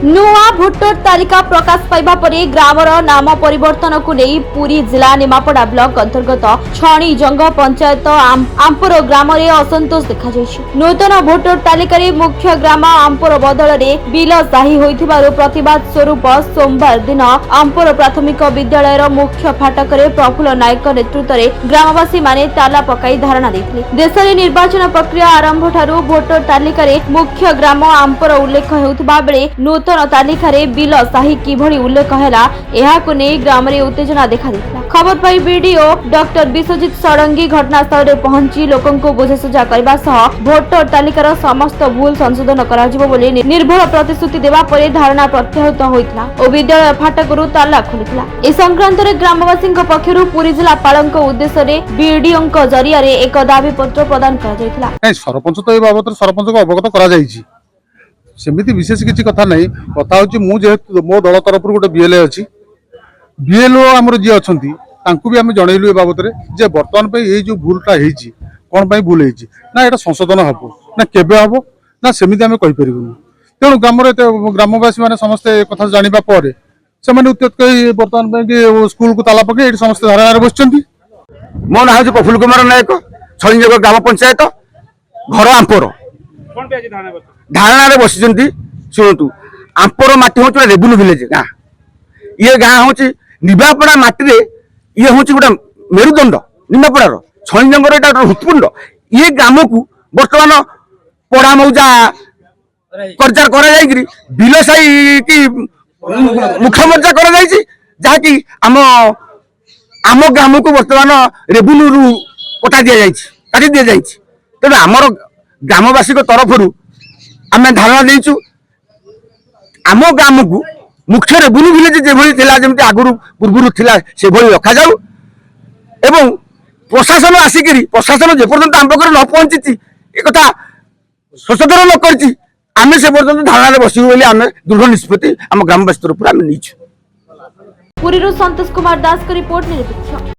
नुआ भोटर तालिका प्रकाश पाइबा परे ग्रामर नाम परिवर्तन को नहीं पुरी जिला निमापड़ा ब्लॉक अंतर्गत छणी जंग पंचायत आंपुर ग्राम रे असंतोष देखा जायछि। नूतन भोटर तालिका रे मुख्य ग्राम आंपुर बदल रे बिल साही होइथिबारु प्रतिवाद स्वरूप सोमवार दिन आंपुर प्राथमिक विद्यालय मुख्य फाटक रे प्रफुल्ल नायक नेतृत्व रे ग्रामवासी माने ताला पकाई धारणा देथिले। देश रे निर्वाचन प्रक्रिया आरंभ ठारू भोटर तालिका रे मुख्य ग्राम आंपुर उल्लेख हेउथिबा बेले नूतन तालिका रे बिल साही किभଳି उल्लेख हैला एहाको नै ग्राम रे उत्तेजना देखा दिला। खबर पाई वीडियो डॉक्टर विश्वजित षडंगी घटनास्थल रे पहुंची लोकन को बुझासुझा करबा सह भोटर तालिकार समस्त भूल संशोधन करा जिवो बोली निर्भर प्रतिश्रुति देबा परे धारणा प्रत्याहृत होइतला ओ विद्यालय फाटकरू ताला खोलितला। ए संक्रांत रे ग्रामवासी पक्षरु पुरी जिला पालक उद्देश्य रे बीडीओ जरिया रे एक दाबी पत्र प्रदान करा जायतला। सरपंच तो ए बाबत सरपंच को अवगत करा जायछि सेमिति विशेष किसी कथा नहीं कथा हूँ मुझे मो दल तरफ गोटे बीएलए अच्छी बीएलओ आमर जी अच्छा भी आम जनइलु ए बाबद जे बर्तमान पे ये जो भूलटा कौन पर भूल ना यहाँ संशोधन हम ना केबे हम ना सेमती आम कहीपर तेणु ग्रामवासी मैंने समस्ते कथा जाना पर से बर्तमान स्कूल को ताला पकड़ समस्त धारणा बस मो ना हूँ प्रफुल्ल कुमार नायक छणीजंग ग्राम पंचायत घर आंपोर धारणा बसी शुणु आंपोर मटी हूँ रेवेन्यू विलेज गाँ ये गाँ हूँ निमापड़ा मटी ये हूँ गोटे मेरुदंड निमापड़ार छणीजंगर यहाँ हृत्पिंड ये ग्राम को बर्तमान पड़ा मौजा कर्जा कर बिल साई कि मुख्य मर्जा कर आम ग्राम को बर्तमान रेवेन्यू कटा दि जाए तेणु आमर ग्रामवासी तरफ आम धारणा देचु आम ग्राम को मुख्य रेवेन्यू विलेज जमी आगुरी पूर्व से रखा जाऊ एवं प्रशासन आसिक प्रशासन जेपर्यंत आम पाखे न पहुंची एक संशोधन न कर आम से पर्यटन धारणा बसबू बोली आम दृढ़ निष्पत्ति आम ग्रामवासी तरफ नहीं। पुरी सन्तोष कुमार दास को रिपोर्ट निरपेक्ष।